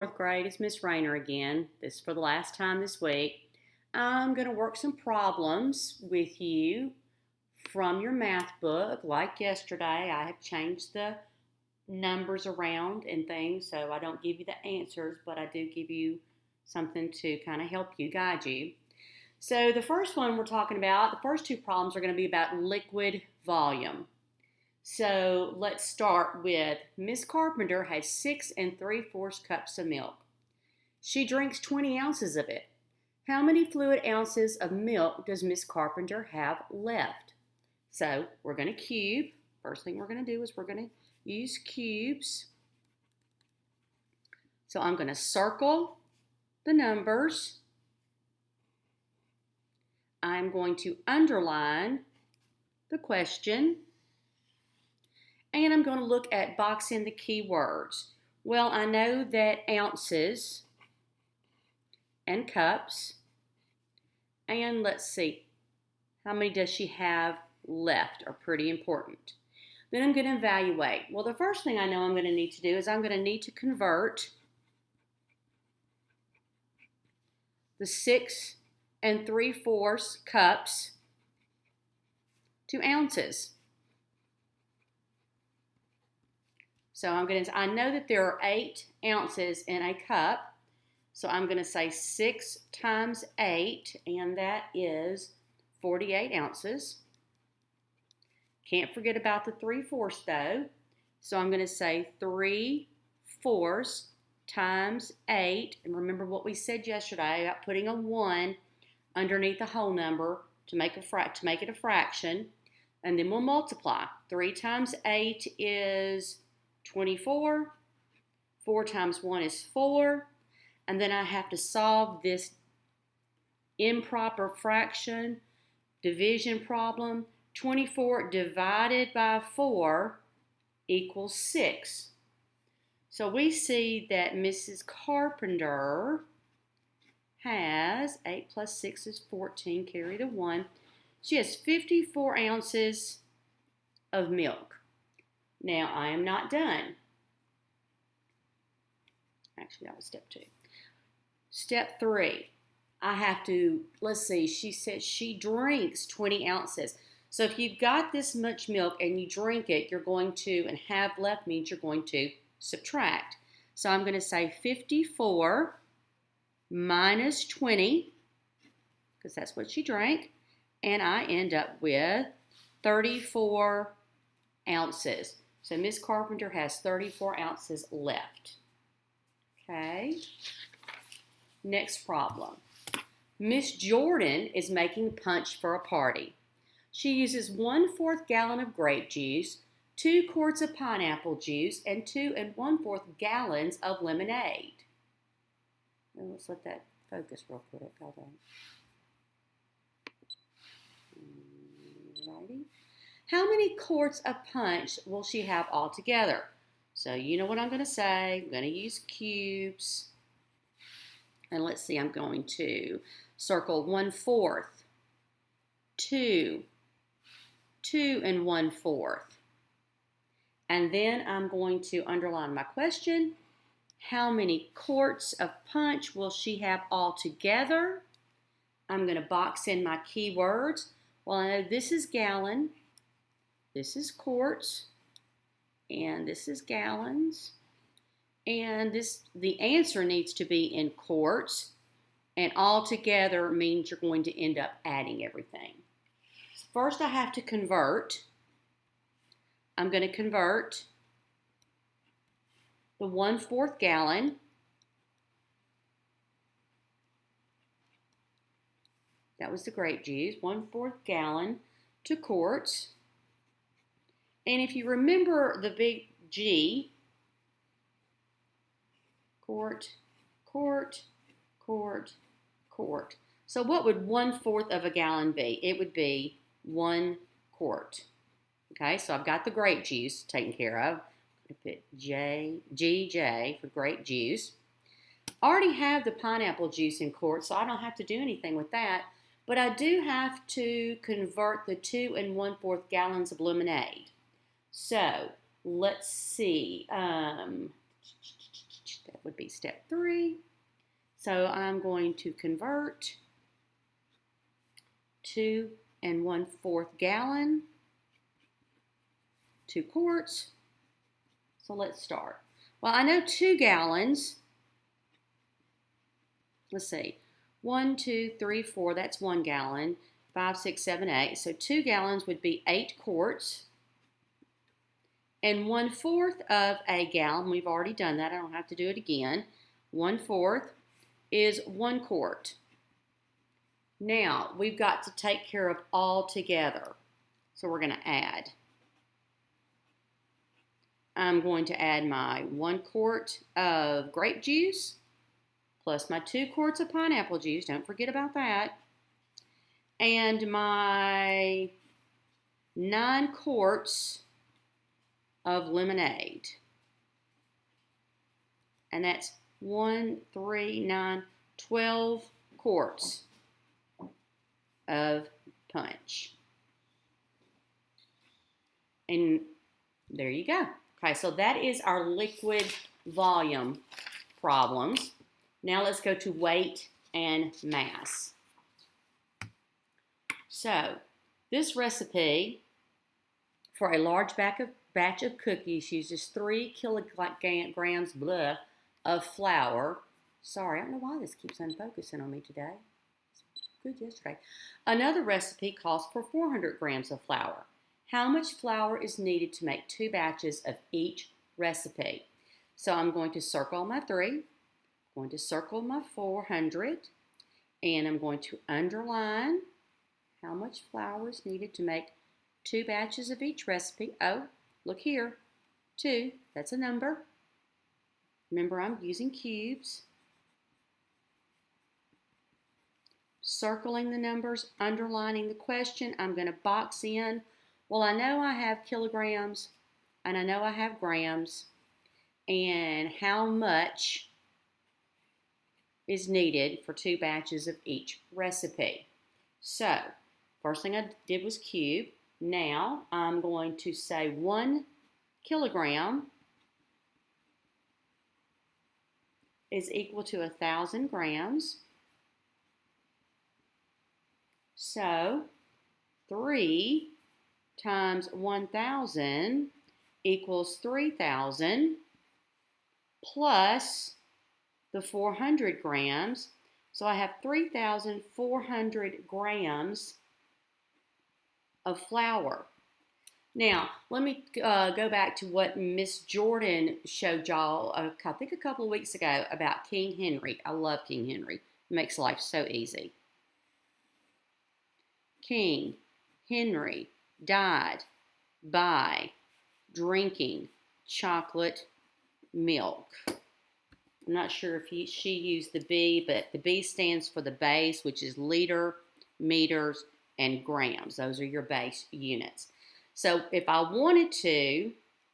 Fourth grade, it's Miss Rayner again. This is for the last time this week. I'm going to work some problems with you from your math book. Like yesterday, I have changed the numbers around and things, so I don't give you the answers, but I do give you something to kind of help you, guide you. So the first one we're talking about, the first two problems are going to be about liquid volume. So let's start with Miss Carpenter has 6 3/4 cups of milk. She drinks 20 ounces of it. How many fluid ounces of milk does Miss Carpenter have left? So we're going to cube. First thing we're going to do is we're going to use cubes. So I'm going to circle the numbers. I'm going to underline the question. And I'm going to look at box in the keywords. Well, I know that ounces and cups, and let's see, how many does she have left are pretty important. Then I'm going to evaluate. Well, the first thing I know I'm going to need to do is I'm going to need to convert the 6 3/4 cups to ounces. So I know that there are 8 ounces in a cup. So I'm going to say 6 times 8, and that is 48 ounces. Can't forget about the 3/4 though. So I'm going to say 3/4 times 8. And remember what we said yesterday about putting a 1 underneath the whole number to make it a fraction. And then we'll multiply. 3 times 8 is 24. 4 times 1 is 4. And then I have to solve this improper fraction division problem. 24 divided by 4 equals 6. So we see that Mrs. Carpenter has 8 plus 6 is 14, carry the 1. She has 54 ounces of milk. Now, I am not done. Actually, that was step 2. Step 3, I have to, let's see, she said she drinks 20 ounces. So if you've got this much milk and you drink it, you're going to, and have left means you're going to subtract. So I'm going to say 54 minus 20, because that's what she drank, and I end up with 34 ounces. So Miss Carpenter has 34 ounces left. Okay. Next problem. Miss Jordan is making punch for a party. She uses 1/4 gallon of grape juice, 2 quarts of pineapple juice, and 2 1/4 gallons of lemonade. Now let's let that focus real quick. Hold on. Alrighty. How many quarts of punch will she have altogether? So you know what I'm going to say. I'm going to use cubes. And let's see, I'm going to circle 1/4, 2, 2 1/4. And then I'm going to underline my question. How many quarts of punch will she have altogether? I'm going to box in my keywords. Well, I know this is gallon, this is quarts, and this is gallons. And the answer needs to be in quarts, and all together means you're going to end up adding everything. So first I have to convert. I'm going to convert the 1/4 gallon. That was the grape juice, 1/4 gallon to quarts. And if you remember the big G, quart, quart, quart, quart. So what would 1/4 of a gallon be? It would be 1 quart. Okay, so I've got the grape juice taken care of. I'm going to put GJ for grape juice. I already have the pineapple juice in quarts, so I don't have to do anything with that. But I do have to convert the 2 1/4 gallons of lemonade. So let's see. That would be step 3. So I'm going to convert 2 1/4 gallon to quarts. So let's start. Well, I know 2 gallons. Let's see. 1, 2, 3, 4, that's 1 gallon. 5, 6, 7, 8. So 2 gallons would be 8 quarts. And 1/4 of a gallon, we've already done that. I don't have to do it again. 1/4 is 1 quart. Now, we've got to take care of all together. So we're going to add. I'm going to add my 1 quart of grape juice plus my 2 quarts of pineapple juice. Don't forget about that. And my 9 quarts of lemonade. And that's 1, 3, 9, 12 quarts of punch. And there you go. Okay, so that is our liquid volume problems. Now let's go to weight and mass. So this recipe for a large batch of cookies uses 3 kilograms of flour. Sorry, I don't know why this keeps unfocusing on me today. Good yesterday. Another recipe calls for 400 grams of flour. How much flour is needed to make 2 batches of each recipe? So I'm going to circle my 3, I'm going to circle my 400, and I'm going to underline how much flour is needed to make 2 batches of each recipe. Oh, look here, 2, that's a number. Remember, I'm using cubes. Circling the numbers, underlining the question. I'm going to box in. Well, I know I have kilograms, and I know I have grams, and how much is needed for 2 batches of each recipe. So, first thing I did was cube. Now, I'm going to say 1 kilogram is equal to 1,000 grams. So, 3 times 1,000 equals 3,000 plus the 400 grams. So I have 3,400 grams of flour. Now, let me go back to what Miss Jordan showed y'all, I think a couple of weeks ago, about King Henry. I love King Henry. It makes life so easy. King Henry died by drinking chocolate milk. I'm not sure if she used the B, but the B stands for the base, which is liter, meters, and grams. Those are your base units. So if I wanted to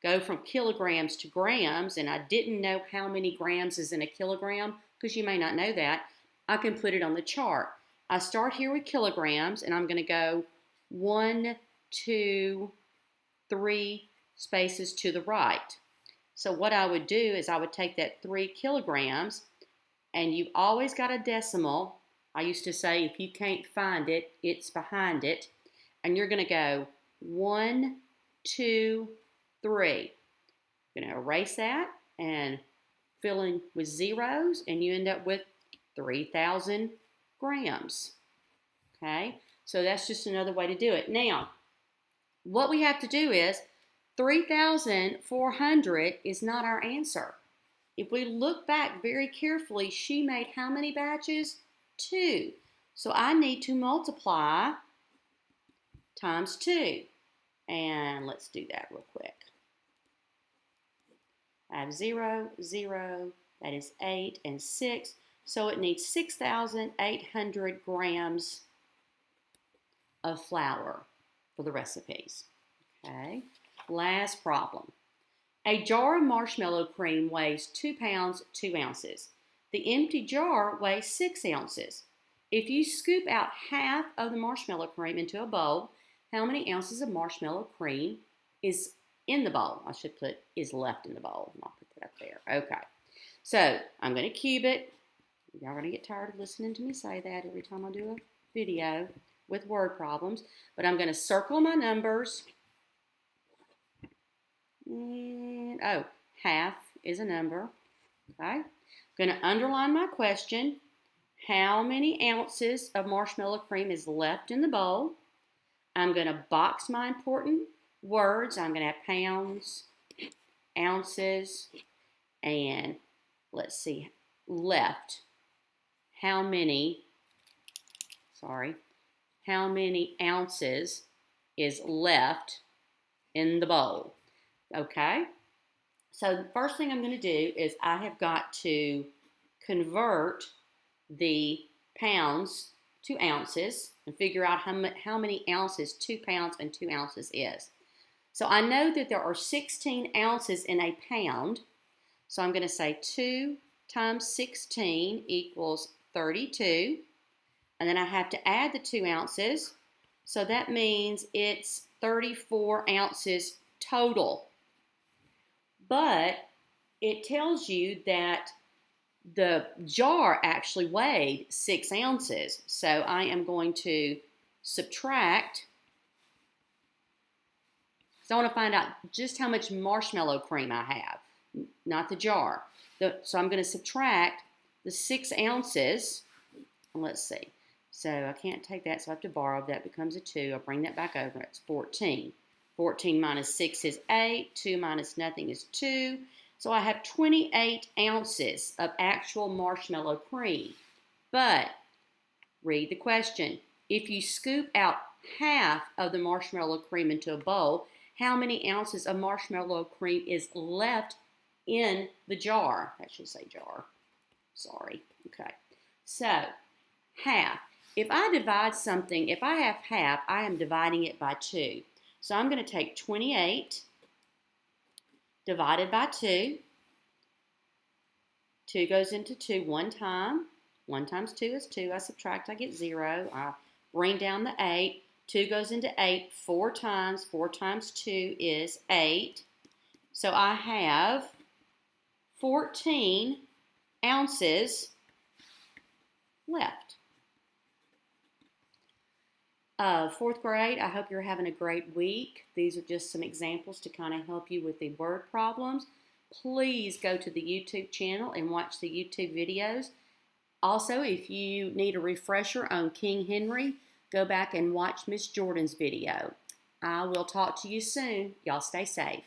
go from kilograms to grams, and I didn't know how many grams is in a kilogram, because you may not know that, I can put it on the chart. I start here with kilograms, and I'm going to go 1, 2, 3 spaces to the right. So what I would do is I would take that 3 kilograms, and you've always got a decimal. I used to say if you can't find it, it's behind it. And you're going to go 1, 2, 3. I'm going to erase that and fill in with zeros, and you end up with 3,000 grams. Okay, so that's just another way to do it. Now, what we have to do is 3,400 is not our answer. If we look back very carefully, she made how many batches? 2. So I need to multiply times 2. And let's do that real quick. I have 0, 0, that is 8, and 6. So it needs 6,800 grams of flour for the recipes. Okay, last problem. A jar of marshmallow cream weighs 2 pounds, 2 ounces. The empty jar weighs 6 ounces. If you scoop out half of the marshmallow cream into a bowl, how many ounces of marshmallow cream is in the bowl? I should put is left in the bowl. I'll put that up there. Okay. So I'm going to cube it. Y'all are going to get tired of listening to me say that every time I do a video with word problems. But I'm going to circle my numbers. And, oh, half is a number. Okay. I'm going to underline my question. How many ounces of marshmallow cream is left in the bowl? I'm going to box my important words. I'm going to have pounds, ounces, and let's see, left. How many ounces is left in the bowl? Okay? So the first thing I'm going to do is I have got to convert the pounds to ounces and figure out how many ounces 2 pounds and 2 ounces is. So I know that there are 16 ounces in a pound. So I'm going to say 2 times 16 equals 32. And then I have to add the 2 ounces. So that means it's 34 ounces total. But it tells you that the jar actually weighed 6 ounces. So I am going to subtract. So I want to find out just how much marshmallow cream I have, not the jar. So I'm going to subtract the 6 ounces. Let's see. So I can't take that, so I have to borrow. That becomes a 2. I'll bring that back over. It's 14. 14 minus 6 is 8. 2 minus nothing is 2. So I have 28 ounces of actual marshmallow cream. But, read the question. If you scoop out half of the marshmallow cream into a bowl, how many ounces of marshmallow cream is left in the jar? I should say jar. Sorry. Okay. So, half. If I divide something, if I have half, I am dividing it by 2. So I'm going to take 28 divided by 2. 2 goes into 2 one time. 1 times 2 is 2. I subtract, I get 0. I bring down the 8. 2 goes into 8 4 times. 4 times 2 is 8. So I have 14 ounces left. 4th grade, I hope you're having a great week. These are just some examples to kind of help you with the word problems. Please go to the YouTube channel and watch the YouTube videos. Also, if you need a refresher on King Henry, go back and watch Miss Jordan's video. I will talk to you soon. Y'all stay safe.